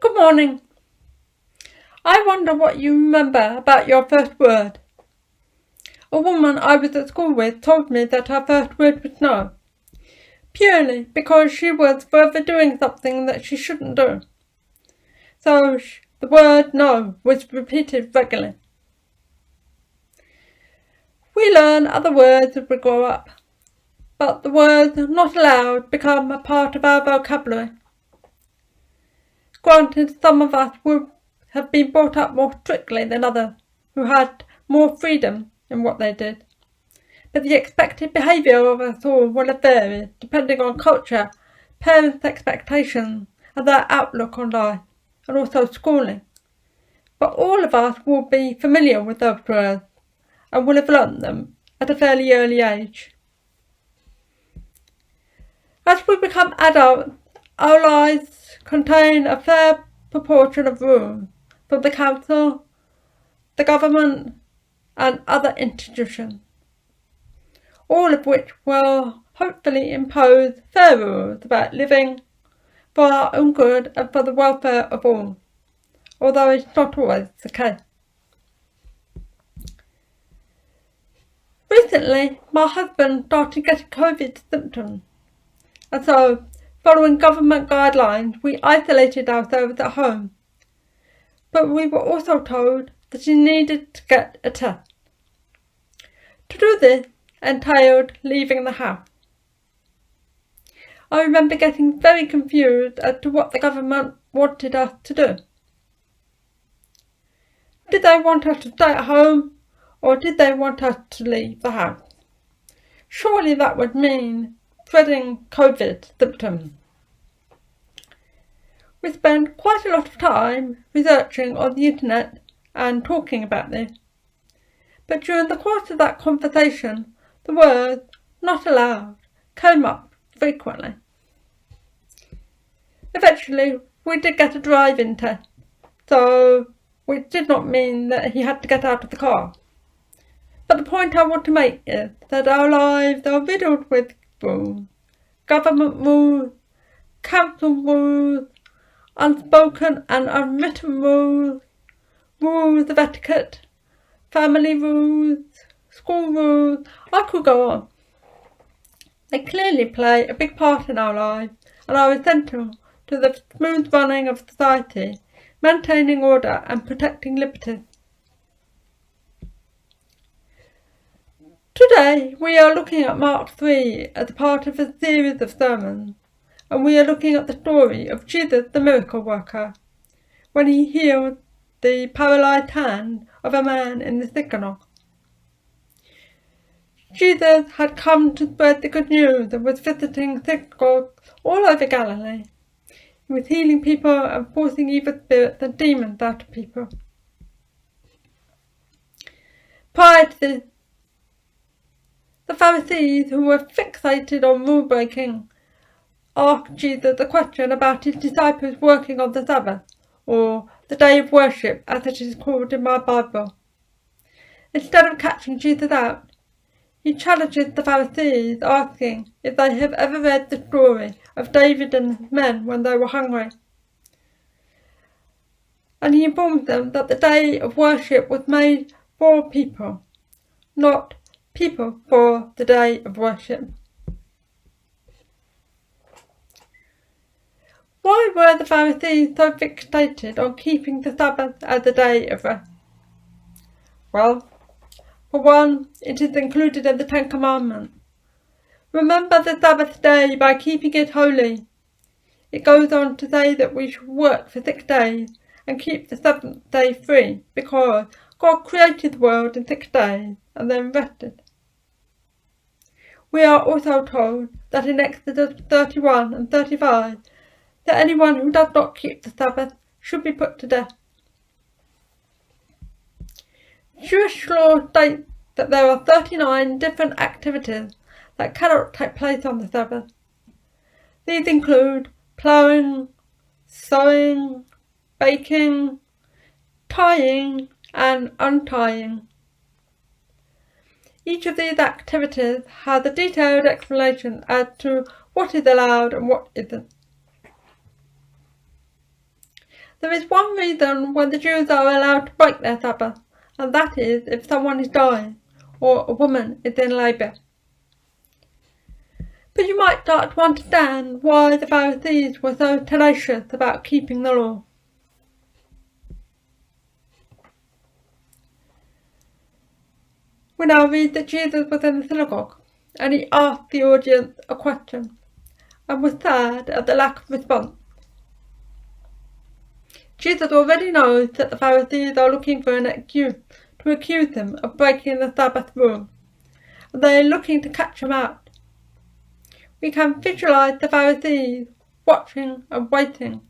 Good morning. I wonder what you remember about your first word. A woman I was at school with told me that her first word was no, purely because she was forever doing something that she shouldn't do. So the word no was repeated regularly. We learn other words as we grow up, but the words not allowed become a part of our vocabulary. Granted, some of us would have been brought up more strictly than others, who had more freedom in what they did. But the expected behaviour of us all will have varied depending on culture, parents' expectations, and their outlook on life, and also schooling. But all of us will be familiar with those words and will have learnt them at a fairly early age. As we become adults, our lives contain a fair proportion of rules from the council, the government, and other institutions, all of which will hopefully impose fair rules about living for our own good and for the welfare of all, although it's not always the case. Recently, my husband started getting COVID symptoms, and so, following government guidelines, we isolated ourselves at home. But we were also told that he needed to get a test. To do this entailed leaving the house. I remember getting very confused as to what the government wanted us to do. Did they want us to stay at home, or did they want us to leave the house? Surely that would mean spreading COVID symptoms. We spent quite a lot of time researching on the internet and talking about this. But during the course of that conversation, the words "not allowed" came up frequently. Eventually, we did get a drive-in test, which did not mean that he had to get out of the car. But the point I want to make is that our lives are riddled with rules, government rules, council rules, unspoken and unwritten rules, rules of etiquette, family rules, school rules. I could go on. They clearly play a big part in our lives and are essential to the smooth running of society, maintaining order and protecting liberties. Today we are looking at Mark 3 as a part of a series of sermons, and we are looking at the story of Jesus the miracle worker, when he healed the paralysed hand of a man in the synagogue. Jesus had come to spread the good news and was visiting synagogues all over Galilee. He was healing people and forcing evil spirits and demons out of people. Prior to this, the Pharisees, who were fixated on rule-breaking, asked Jesus a question about his disciples working on the Sabbath, or the day of worship as it is called in my Bible. Instead of catching Jesus out, he challenges the Pharisees, asking if they have ever read the story of David and his men when they were hungry. And he informs them that the day of worship was made for people, not people for the day of worship. Why were the Pharisees so fixated on keeping the Sabbath as a day of rest? Well, for one, it is included in the Ten Commandments. Remember the Sabbath day by keeping it holy. It goes on to say that we should work for 6 days and keep the seventh day free, because God created the world in 6 days and then rested. We are also told that in Exodus 31 and 35 that anyone who does not keep the Sabbath should be put to death. Jewish law states that there are 39 different activities that cannot take place on the Sabbath. These include ploughing, sowing, baking, tying, and untying. Each of these activities has a detailed explanation as to what is allowed and what isn't. There is one reason why the Jews are allowed to break their Sabbath, and that is if someone is dying or a woman is in labour. But you might start to understand why the Pharisees were so tenacious about keeping the law. We now read that Jesus was in the synagogue, and he asked the audience a question, and was sad at the lack of response. Jesus already knows that the Pharisees are looking for an excuse to accuse him of breaking the Sabbath rule, and they are looking to catch him out. We can visualize the Pharisees watching and waiting,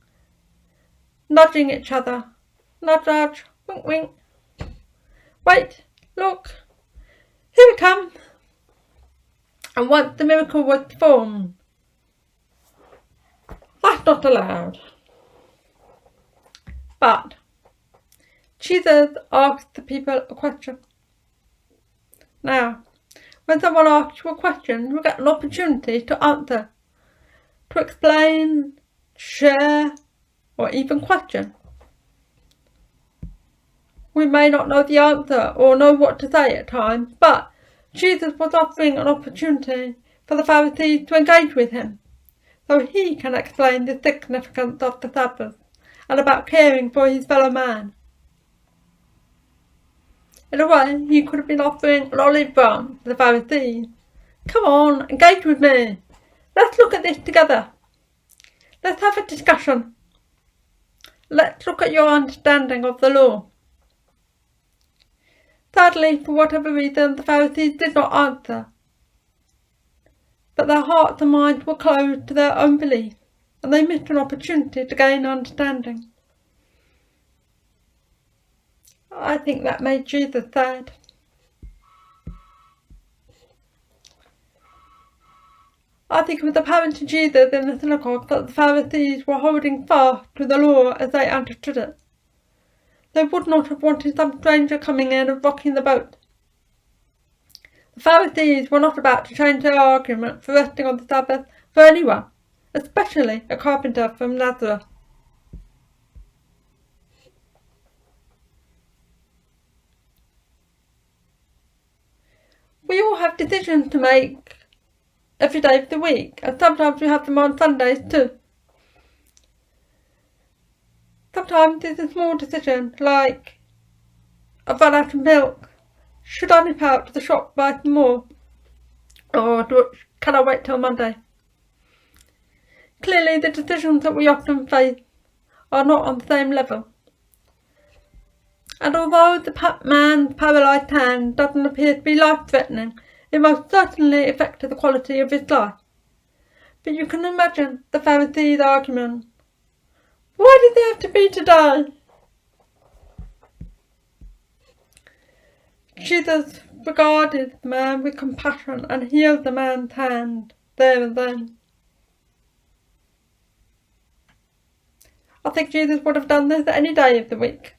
nudging each other. Nudge, nudge, wink, wink. Wait, look, here we come. And once the miracle was performed, that's not allowed. But Jesus asked the people a question. Now, when someone asks you a question, you get an opportunity to answer, to explain, share, or even question. We may not know the answer or know what to say at times, but Jesus was offering an opportunity for the Pharisees to engage with him, so he can explain the significance of the Sabbath and about caring for his fellow man. In a way, he could have been offering an olive branch to the Pharisees. Come on, engage with me. Let's look at this together. Let's have a discussion. Let's look at your understanding of the law. Sadly, for whatever reason, the Pharisees did not answer, but their hearts and minds were closed to their own belief, and they missed an opportunity to gain understanding. I think that made Jesus sad. I think it was apparent to Jesus in the synagogue that the Pharisees were holding fast to the law as they understood it. They would not have wanted some stranger coming in and rocking the boat. The Pharisees were not about to change their argument for resting on the Sabbath for anyone, especially a carpenter from Nazareth. We all have decisions to make every day of the week, and sometimes we have them on Sundays too. Sometimes it's a small decision, like I've run out of milk. Should I nip out to the shop to buy some more? Or can I wait till Monday? Clearly, the decisions that we often face are not on the same level. And although the man's paralysed hand doesn't appear to be life-threatening, it most certainly affected the quality of his life. But you can imagine the Pharisees' argument. Why did they have to be today? Jesus regarded the man with compassion and healed the man's hand there and then. I think Jesus would have done this any day of the week.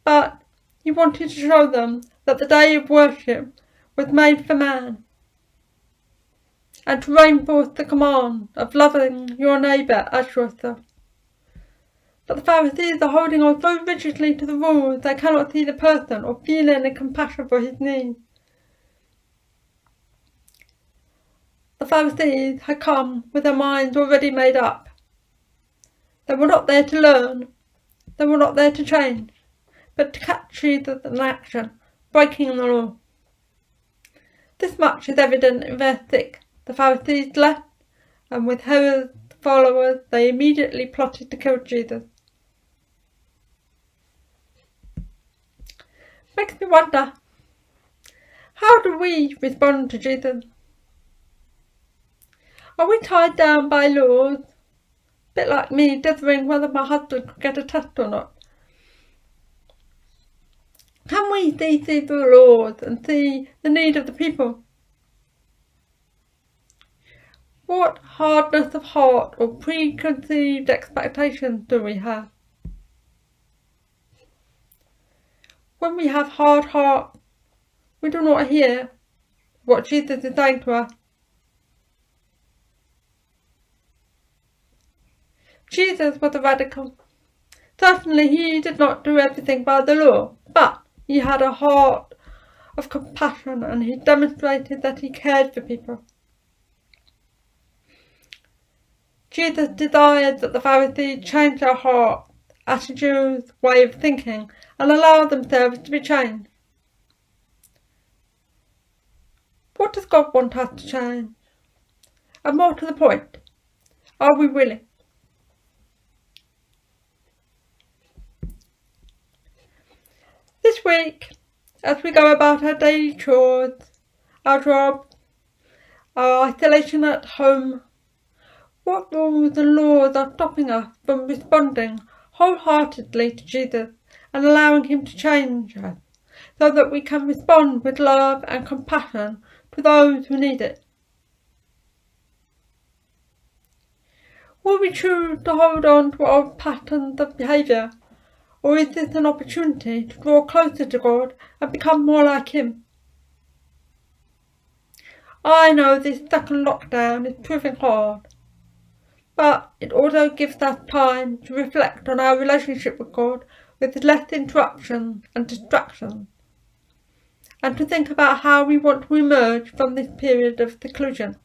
But he wanted to show them that the day of worship was made for man, and to reinforce the command of loving your neighbour as yourself. But the Pharisees are holding on so rigidly to the rules they cannot see the person or feel any compassion for his needs. The Pharisees had come with their minds already made up. They were not there to learn, they were not there to change, but to catch Jesus in action, breaking the law. This much is evident in verse 6. The Pharisees left, and with Herod's followers they immediately plotted to kill Jesus. Makes me wonder, how do we respond to Jesus? Are we tied down by laws? A bit like me dithering whether my husband could get a test or not. Can we see through the laws and see the need of the people? What hardness of heart or preconceived expectations do we have? When we have hard heart, we do not hear what Jesus is saying to us. Jesus was a radical. Certainly he did not do everything by the law, but he had a heart of compassion and he demonstrated that he cared for people. Jesus desired that the Pharisees change their heart, attitudes, way of thinking, and allow themselves to be changed. What does God want us to change? And more to the point, are we willing? This week, as we go about our daily chores, our job, our isolation at home, what rules and laws are stopping us from responding wholeheartedly to Jesus and allowing him to change us, so that we can respond with love and compassion to those who need it? Will we choose to hold on to old patterns of behaviour, or is this an opportunity to draw closer to God and become more like him? I know this second lockdown is proving hard, but it also gives us time to reflect on our relationship with God with less interruptions and distractions, and to think about how we want to emerge from this period of seclusion.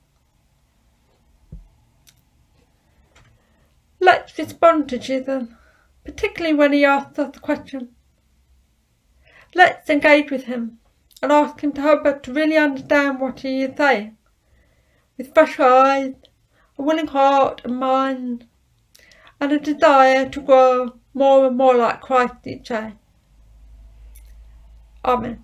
Let's respond to Jesus, particularly when he asks us a question. Let's engage with him and ask him to help us to really understand what he is saying, with fresh eyes, a willing heart and mind, and a desire to grow more and more like Christ each day. Amen.